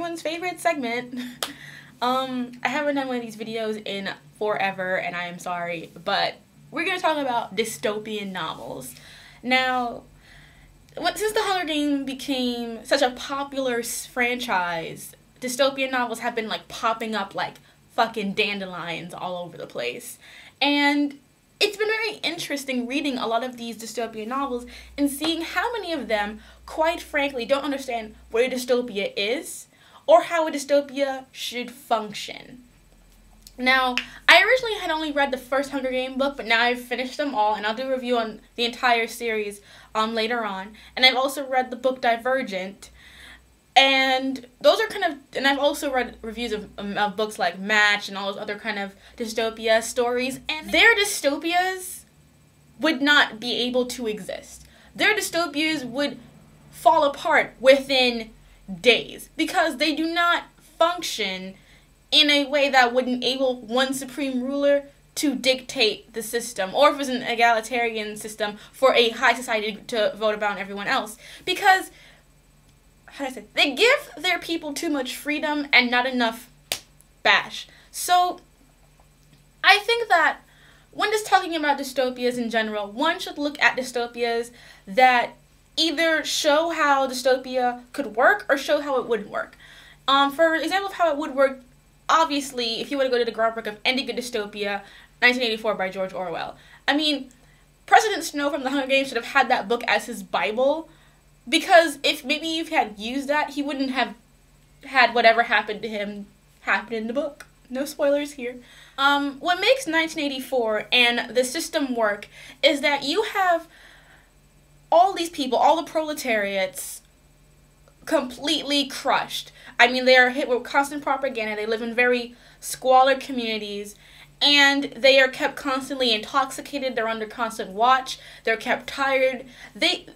everyone's favorite segment. I haven't done one of these videos in forever, and I am sorry, but we're going to talk about dystopian novels. Now, since The Hunger Games became such a popular franchise, dystopian novels have been like popping up like fucking dandelions all over the place. And it's been very interesting reading a lot of these dystopian novels and seeing how many of them, quite frankly, don't understand what a dystopia is or how a dystopia should function. Now, I originally had only read the first Hunger Games book, but now I've finished them all, and I'll do a review on the entire series later on. And I've also read the book Divergent, and those are kind of, and I've also read reviews of books like Match and all those other kind of dystopia stories, and their dystopias would not be able to exist. Their dystopias would fall apart within days because they do not function in a way that would enable one supreme ruler to dictate the system, or if it was an egalitarian system for a high society to vote about everyone else. Because, how do I say, they give their people too much freedom and not enough bash. So, I think that when just talking about dystopias in general, one should look at dystopias that either show how dystopia could work or show how it wouldn't work. For example of how it would work, obviously, if you were to go to the groundwork of ending a dystopia, 1984 by George Orwell. I mean, President Snow from The Hunger Games should have had that book as his Bible, because if maybe you had used that, he wouldn't have had whatever happened to him happen in the book. No spoilers here. What makes 1984 and the system work is that you have all these people, all the proletariats, completely crushed. I mean, they are hit with constant propaganda, they live in very squalid communities, and they are kept constantly intoxicated, they're under constant watch, they're kept tired. The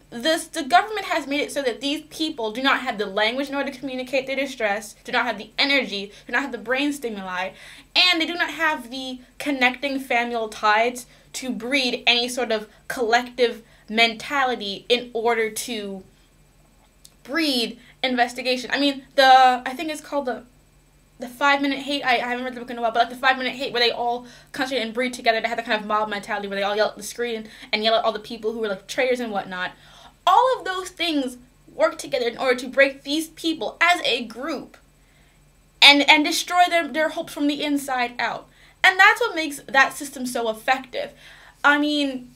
government has made it so that these people do not have the language in order to communicate their distress, do not have the energy, do not have the brain stimuli, and they do not have the connecting familial ties to breed any sort of collective mentality in order to breed investigation. I mean, I think it's called the 5-minute hate. I haven't read the book in a while, but like the 5-minute hate, where they all concentrate and breed together. They have that kind of mob mentality where they all yell at the screen and yell at all the people who are like traitors and whatnot. All of those things work together in order to break these people as a group and destroy their hopes from the inside out. And that's what makes that system so effective. I mean,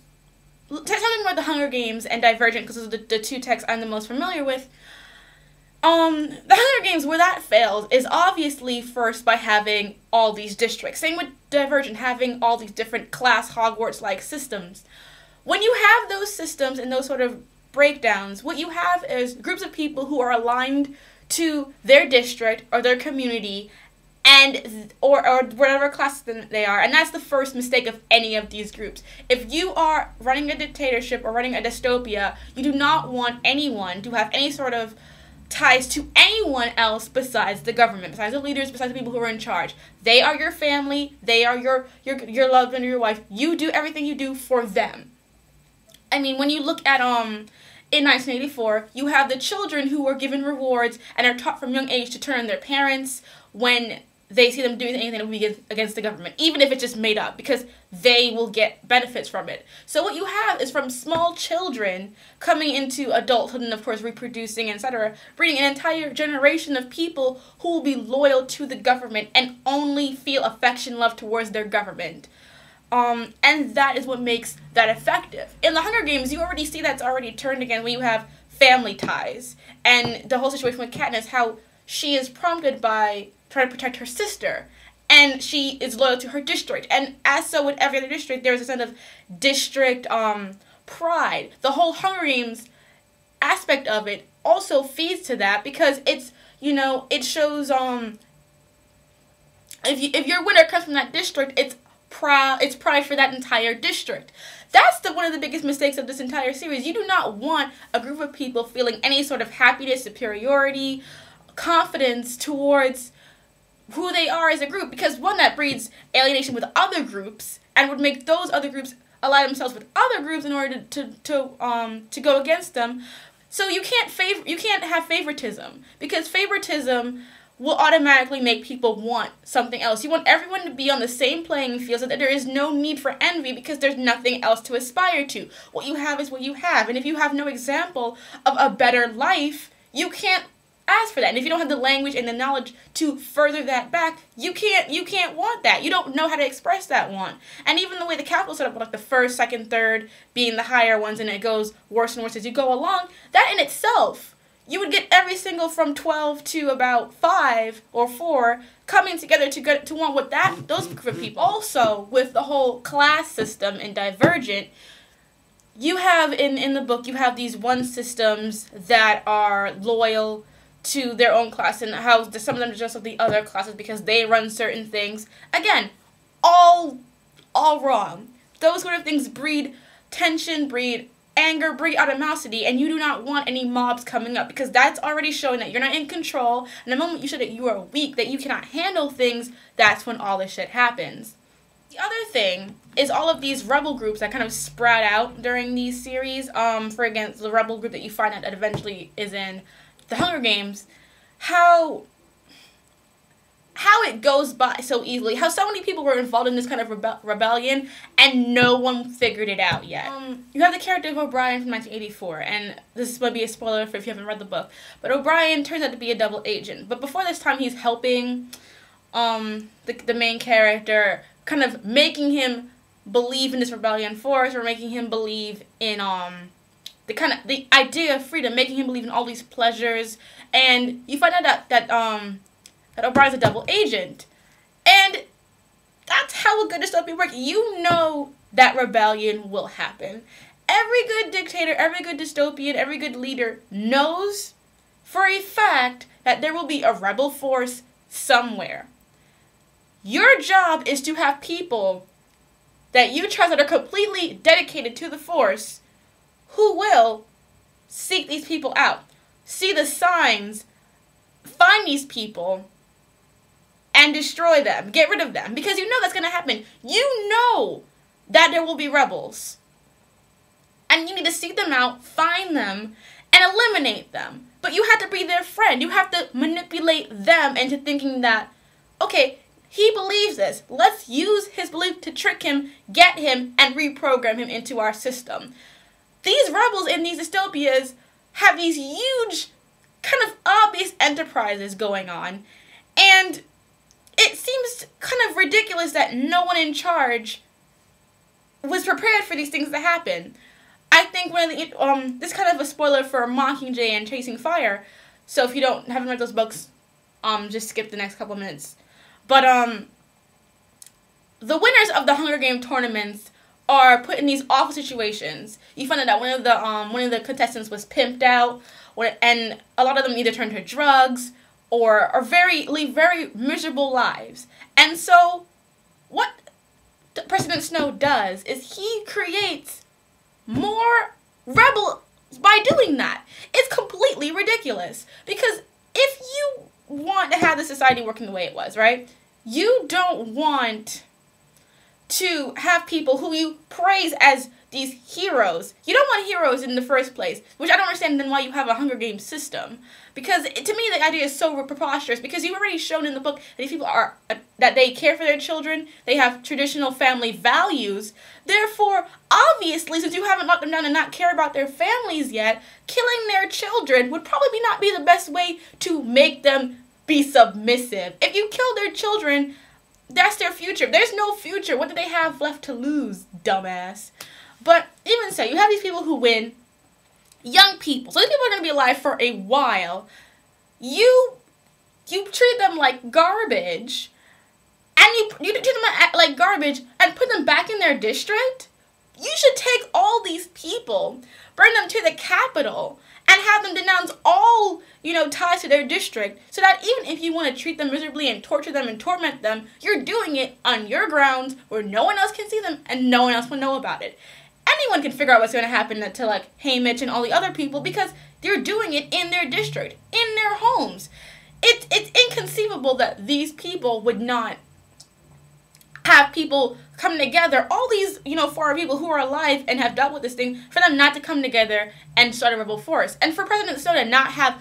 talking about The Hunger Games and Divergent, because those are the two texts I'm the most familiar with, The Hunger Games, where that fails, is obviously first by having all these districts. Same with Divergent, having all these different class Hogwarts-like systems. When you have those systems and those sort of breakdowns, what you have is groups of people who are aligned to their district or their community, and or whatever class they are, and that's the first mistake of any of these groups. If you are running a dictatorship or running a dystopia, you do not want anyone to have any sort of ties to anyone else besides the government, besides the leaders, besides the people who are in charge. They are your family, they are your loved one or your wife. You do everything you do for them. I mean, when you look at in 1984, you have the children who are given rewards and are taught from young age to turn on their parents when they see them doing anything that will be against the government, even if it's just made up, because they will get benefits from it. So what you have is from small children coming into adulthood and, of course, reproducing, etc., breeding an entire generation of people who will be loyal to the government and only feel affection, love towards their government. And that is what makes that effective. In The Hunger Games, you already see that's already turned again when you have family ties. And the whole situation with Katniss, how she is prompted by trying to protect her sister, and she is loyal to her district. And as so with every other district, there is a sense of district pride. The whole Hunger Games aspect of it also feeds to that, because it's, you know, it shows if your winner comes from that district, it's pride for that entire district. That's one of the biggest mistakes of this entire series. You do not want a group of people feeling any sort of happiness, superiority, confidence towards who they are as a group, because one, that breeds alienation with other groups and would make those other groups ally themselves with other groups in order to go against them. So you can't have favoritism, because favoritism will automatically make people want something else. You want everyone to be on the same playing field so that there is no need for envy because there's nothing else to aspire to. What you have is what you have. And if you have no example of a better life, you can't ask for that. And if you don't have the language and the knowledge to further that back, you can't want that. You don't know how to express that want. And even the way the capital set up, like the first, second, third being the higher ones, and it goes worse and worse as you go along, that in itself, you would get every single from 12 to about 5 or 4 coming together to want what those group of people. Also, with the whole class system and Divergent, you have in the book, you have these one systems that are loyal to their own class, and how some of them are just with the other classes because they run certain things. Again, all wrong. Those sort of things breed tension, breed anger, breed animosity, and you do not want any mobs coming up because that's already showing that you're not in control. And the moment you show that you are weak, that you cannot handle things, that's when all this shit happens. The other thing is all of these rebel groups that kind of sprout out during these series, for against the rebel group that you find out that eventually is in the Hunger Games, how it goes by so easily, how so many people were involved in this kind of rebellion and no one figured it out yet. You have the character of O'Brien from 1984, and this might be a spoiler for if you haven't read the book, but O'Brien turns out to be a double agent. But before this time, he's helping the main character, kind of making him believe in this rebellion force, or making him believe in the idea of freedom, making him believe in all these pleasures. And you find out that O'Brien's a double agent. And that's how a good dystopia works. You know that rebellion will happen. Every good dictator, every good dystopian, every good leader knows for a fact that there will be a rebel force somewhere. Your job is to have people that you trust that are completely dedicated to the force who will seek these people out, see the signs, find these people, and destroy them, get rid of them, because you know that's going to happen. You know that there will be rebels, and you need to seek them out, find them, and eliminate them. But you have to be their friend. You have to manipulate them into thinking that, okay, he believes this. Let's use his belief to trick him, get him, and reprogram him into our system. These rebels in these dystopias have these huge, kind of obvious enterprises going on, and it seems kind of ridiculous that no one in charge was prepared for these things to happen. I think one of the this is kind of a spoiler for Mockingjay and Chasing Fire, so if you haven't read those books, just skip the next couple of minutes. But the winners of the Hunger Game tournaments are put in these awful situations. You find out that one of the contestants was pimped out, and a lot of them either turn to drugs or leave very miserable lives. And so, what President Snow does is he creates more rebels by doing that. It's completely ridiculous, because if you want to have the society working the way it was, right? You don't want to have people who you praise as these heroes. You don't want heroes in the first place, which I don't understand then why you have a Hunger Games system. Because to me the idea is so preposterous, because you've already shown in the book that these people are, that they care for their children, they have traditional family values. Therefore, obviously, since you haven't locked them down and not care about their families yet, killing their children would probably not be the best way to make them be submissive. If you kill their children, that's their future. There's no future. What do they have left to lose, dumbass? But even so, you have these people who win, young people. So these people are going to be alive for a while. You treat them like garbage, and you treat them like garbage and put them back in their district? You should take all these people, bring them to the capital, and have them denounce all, ties to their district, so that even if you want to treat them miserably and torture them and torment them, you're doing it on your grounds where no one else can see them and no one else will know about it. Anyone can figure out what's going to happen to like Haymitch and all the other people, because they're doing it in their district, in their homes. It's inconceivable that these people would not have people come together, all these, 4 people who are alive and have dealt with this thing, for them not to come together and start a rebel force. And for President Snow to not have,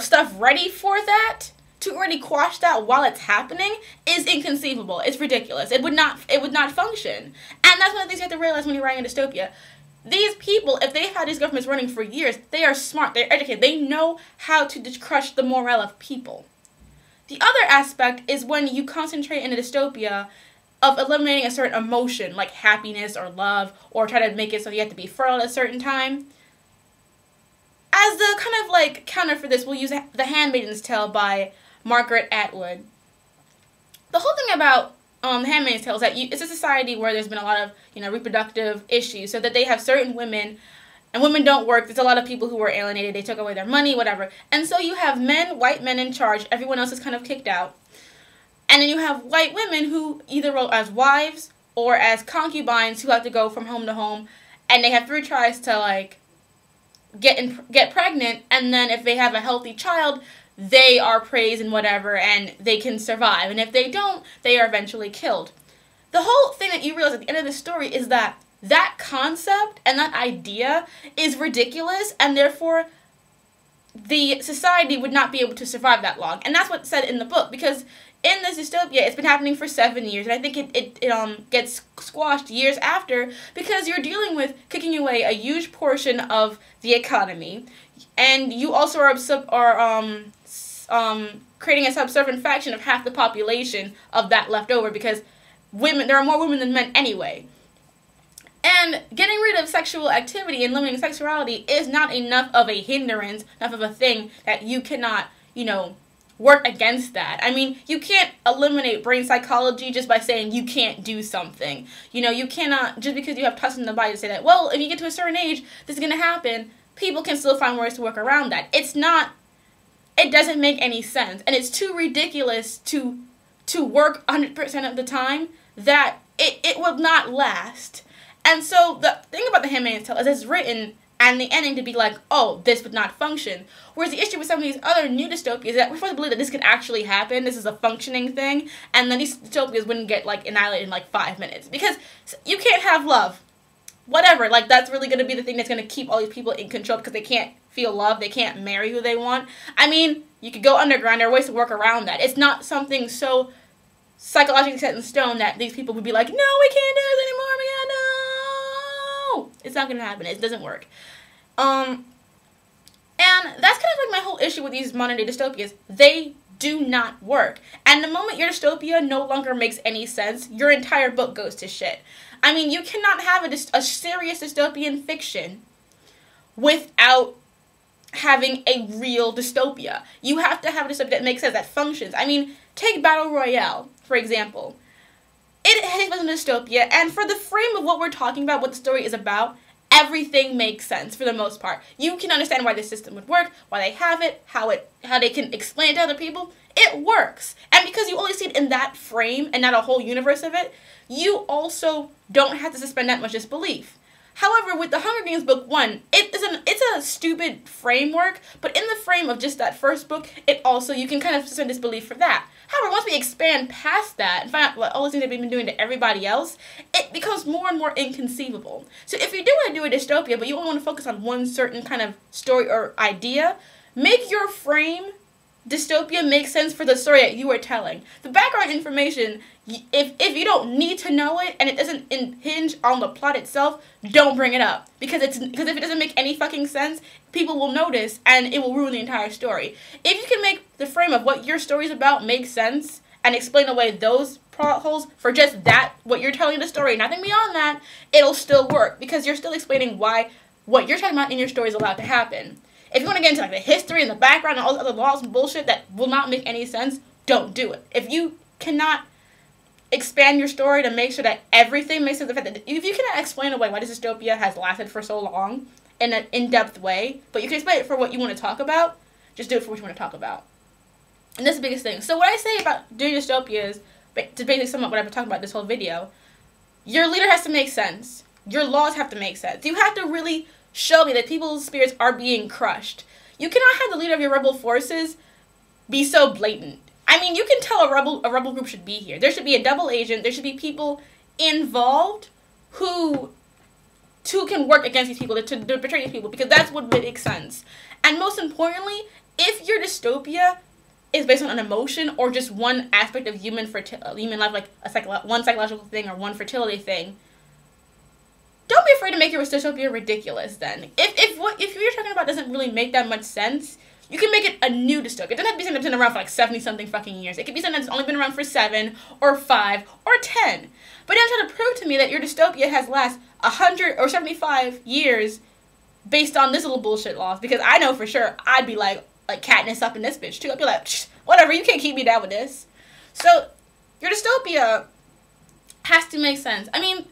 stuff ready for that, to already quash that while it's happening is inconceivable. It's ridiculous. It would not function. And that's one of the things you have to realize when you're writing a dystopia. These people, if they've had these governments running for years, they are smart, they're educated, they know how to crush the morale of people. The other aspect is when you concentrate in a dystopia of eliminating a certain emotion, like happiness or love, or try to make it so you have to be fertile at a certain time. As the kind of like counter for this, we'll use The Handmaid's Tale by Margaret Atwood. The whole thing about The Handmaid's Tale is that it's a society where there's been a lot of, reproductive issues, so that they have certain women, and women don't work. There's a lot of people who were alienated. They took away their money, whatever. And so you have white men in charge. Everyone else is kind of kicked out. And then you have white women who either roll as wives or as concubines who have to go from home to home, and they have 3 tries to like get pregnant, and then if they have a healthy child, they are praised and whatever, and they can survive. And if they don't, they are eventually killed. The whole thing that you realize at the end of the story is that that concept and that idea is ridiculous, and therefore the society would not be able to survive that long. And that's what's said in the book, because in this dystopia, it's been happening for 7 years, and I think it gets squashed years after, because you're dealing with kicking away a huge portion of the economy, and you also are creating a subservient faction of half the population of that left over, because there are more women than men anyway. And getting rid of sexual activity and limiting sexuality is not enough of a hindrance, enough of a thing that you cannot, work against that. I mean, you can't eliminate brain psychology just by saying you can't do something. You cannot, just because you have tests in the body to say that, well, if you get to a certain age, this is going to happen. People can still find ways to work around that. It doesn't make any sense. And it's too ridiculous to work 100% of the time that it will not last. And so the thing about The Handmaid's Tale is it's written and the ending to be like, oh, this would not function. Whereas the issue with some of these other new dystopias is that we're supposed to believe that this could actually happen, this is a functioning thing, and then these dystopias wouldn't get like annihilated in like 5 minutes. Because you can't have love. Whatever, like that's really going to be the thing that's going to keep all these people in control, because they can't feel love, they can't marry who they want. I mean, you could go underground, there are ways to work around that. It's not something so psychologically set in stone that these people would be like, no, we can't do this anymore, no! It's not going to happen, it doesn't work. And that's kind of like my whole issue with these modern day dystopias. They do not work. And the moment your dystopia no longer makes any sense, your entire book goes to shit. I mean, you cannot have a serious dystopian fiction without having a real dystopia. You have to have a dystopia that makes sense, that functions. I mean, take Battle Royale, for example. It was a dystopia, and for the frame of what we're talking about, what the story is about, everything makes sense for the most part. You can understand why the system would work, why they have it, how they can explain it to other people. It works. And because you only see it in that frame and not a whole universe of it, you also don't have to suspend that much disbelief. However, with the Hunger Games book 1, it's a stupid framework, but in the frame of just that first book, you can kind of suspend disbelief for that. However, once we expand past that and find out what all the things that we've been doing to everybody else, it becomes more and more inconceivable. So if you do want to do a dystopia, but you only want to focus on one certain kind of story or idea, make your frame dystopia make sense for the story that you are telling. The background information, if you don't need to know it and it doesn't hinge on the plot itself, don't bring it up. Because if it doesn't make any fucking sense, people will notice and it will ruin the entire story. If you can make the frame of what your story's about make sense and explain away those plot holes for just that, what you're telling the story, nothing beyond that, it'll still work. Because you're still explaining why what you're talking about in your story is allowed to happen. If you want to get into like the history and the background and all the other laws and bullshit that will not make any sense, don't do it. If you cannot expand your story to make sure that everything makes sense, the fact that if you cannot explain away why this dystopia has lasted for so long in an in-depth way, but you can explain it for what you want to talk about, just do it for what you want to talk about. And that's the biggest thing. So what I say about doing dystopias, to basically sum up what I've been talking about this whole video, your leader has to make sense. Your laws have to make sense. You have to really show me that people's spirits are being crushed. You cannot have the leader of your rebel forces be so blatant. I mean, you can tell a rebel group should be here. There should be a double agent. There should be people involved who can work against these people, to betray these people, because that's what makes sense. And most importantly, if your dystopia is based on an emotion or just one aspect of human life, like one psychological thing or one fertility thing, don't be afraid to make your dystopia ridiculous then. If what you're talking about doesn't really make that much sense, you can make it a new dystopia. It doesn't have to be something that's been around for like 70-something fucking years. It could be something that's only been around for 7 or 5 or 10. But don't try to prove to me that your dystopia has last 100 or 75 years based on this little bullshit laws, because I know for sure I'd be like Katniss up in this bitch too. I'd be like, whatever, you can't keep me down with this. So your dystopia has to make sense. I mean,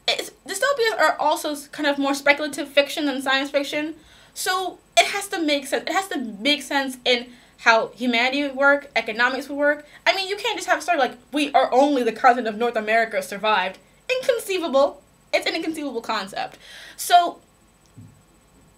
dystopias are also kind of more speculative fiction than science fiction, so it has to make sense. It has to make sense in how humanity would work, economics would work. I mean, you can't just have a story like, we are only the continent of North America survived. Inconceivable. It's an inconceivable concept. So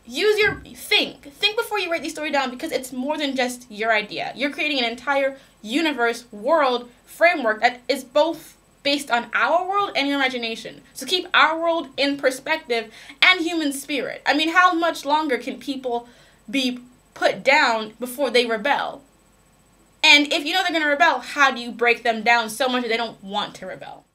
think before you write these stories down, because it's more than just your idea. You're creating an entire universe, world, framework that is both based on our world and your imagination. So keep our world in perspective and human spirit. I mean, how much longer can people be put down before they rebel? And if you know they're going to rebel, how do you break them down so much that they don't want to rebel?